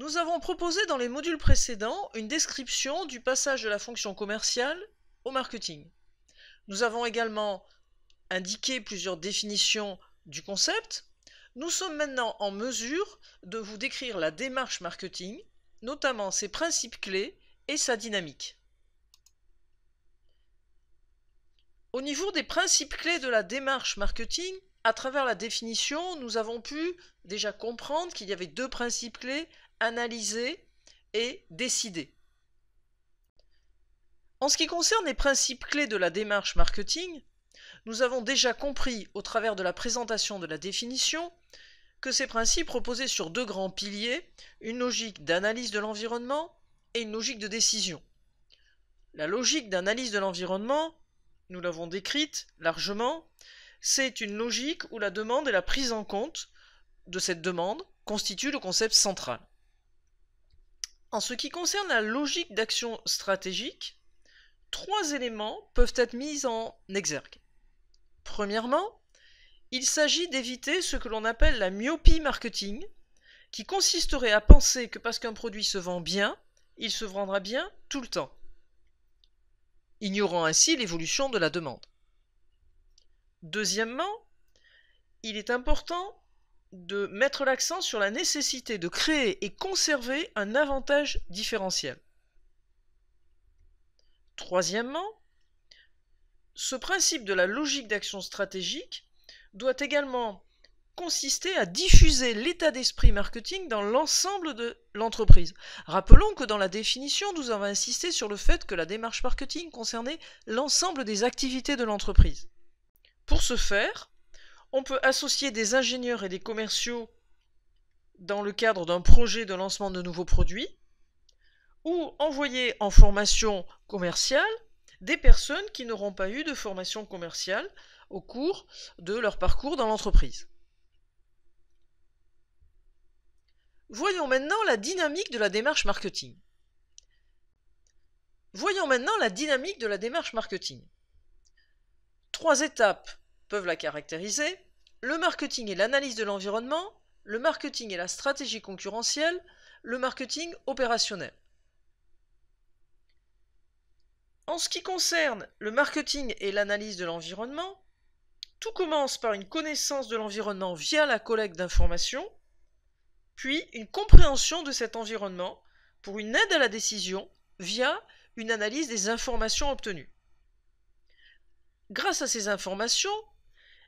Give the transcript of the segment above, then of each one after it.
Nous avons proposé dans les modules précédents une description du passage de la fonction commerciale au marketing. Nous avons également indiqué plusieurs définitions du concept. Nous sommes maintenant en mesure de vous décrire la démarche marketing, notamment ses principes clés et sa dynamique. Au niveau des principes clés de la démarche marketing, à travers la définition, nous avons pu déjà comprendre qu'il y avait deux principes clés, analyser et décider. En ce qui concerne les principes clés de la démarche marketing, nous avons déjà compris au travers de la présentation de la définition que ces principes reposaient sur deux grands piliers, une logique d'analyse de l'environnement et une logique de décision. La logique d'analyse de l'environnement, nous l'avons décrite largement, c'est une logique où la demande et la prise en compte de cette demande constituent le concept central. En ce qui concerne la logique d'action stratégique, trois éléments peuvent être mis en exergue. Premièrement, il s'agit d'éviter ce que l'on appelle la myopie marketing, qui consisterait à penser que parce qu'un produit se vend bien, il se vendra bien tout le temps, ignorant ainsi l'évolution de la demande. Deuxièmement, il est important de mettre l'accent sur la nécessité de créer et conserver un avantage différentiel. Troisièmement, ce principe de la logique d'action stratégique doit également consister à diffuser l'état d'esprit marketing dans l'ensemble de l'entreprise. Rappelons que dans la définition, nous avons insisté sur le fait que la démarche marketing concernait l'ensemble des activités de l'entreprise. Pour ce faire, on peut associer des ingénieurs et des commerciaux dans le cadre d'un projet de lancement de nouveaux produits ou envoyer en formation commerciale des personnes qui n'auront pas eu de formation commerciale au cours de leur parcours dans l'entreprise. Voyons maintenant la dynamique de la démarche marketing. Trois étapes peuvent la caractériser: le marketing et l'analyse de l'environnement, le marketing et la stratégie concurrentielle, le marketing opérationnel. En ce qui concerne le marketing et l'analyse de l'environnement, tout commence par une connaissance de l'environnement via la collecte d'informations, puis une compréhension de cet environnement pour une aide à la décision via une analyse des informations obtenues. Grâce à ces informations,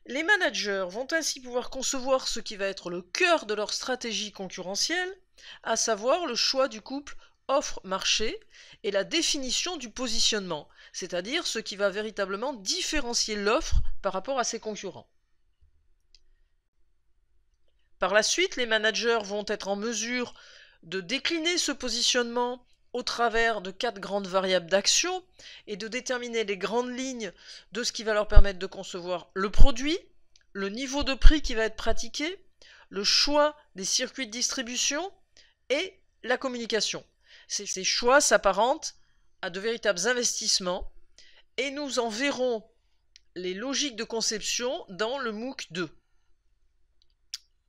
les managers vont ainsi pouvoir concevoir ce qui va être le cœur de leur stratégie concurrentielle, à savoir le choix du couple offre-marché et la définition du positionnement, c'est-à-dire ce qui va véritablement différencier l'offre par rapport à ses concurrents. Par la suite, les managers vont être en mesure de décliner ce positionnement au travers de 4 grandes variables d'action et de déterminer les grandes lignes de ce qui va leur permettre de concevoir le produit, le niveau de prix qui va être pratiqué, le choix des circuits de distribution et la communication. Ces choix s'apparentent à de véritables investissements et nous en verrons les logiques de conception dans le MOOC 2.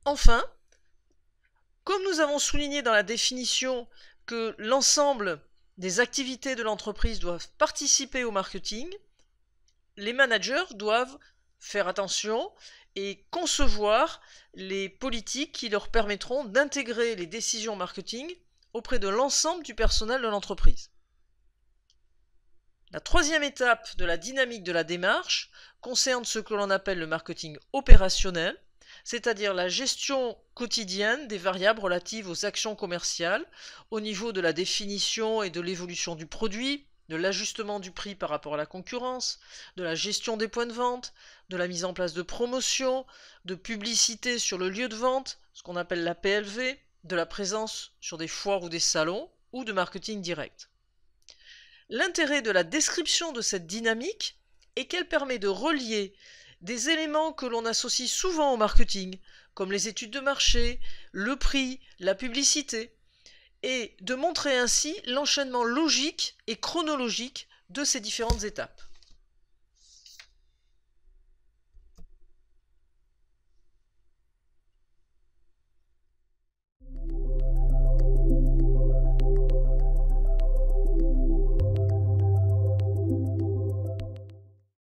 Enfin, comme nous avons souligné dans la définition que l'ensemble des activités de l'entreprise doivent participer au marketing, les managers doivent faire attention et concevoir les politiques qui leur permettront d'intégrer les décisions marketing auprès de l'ensemble du personnel de l'entreprise. La troisième étape de la dynamique de la démarche concerne ce que l'on appelle le marketing opérationnel, c'est-à-dire la gestion quotidienne des variables relatives aux actions commerciales au niveau de la définition et de l'évolution du produit, de l'ajustement du prix par rapport à la concurrence, de la gestion des points de vente, de la mise en place de promotions, de publicité sur le lieu de vente, ce qu'on appelle la PLV, de la présence sur des foires ou des salons, ou de marketing direct. L'intérêt de la description de cette dynamique est qu'elle permet de relier des éléments que l'on associe souvent au marketing, comme les études de marché, le prix, la publicité, et de montrer ainsi l'enchaînement logique et chronologique de ces différentes étapes.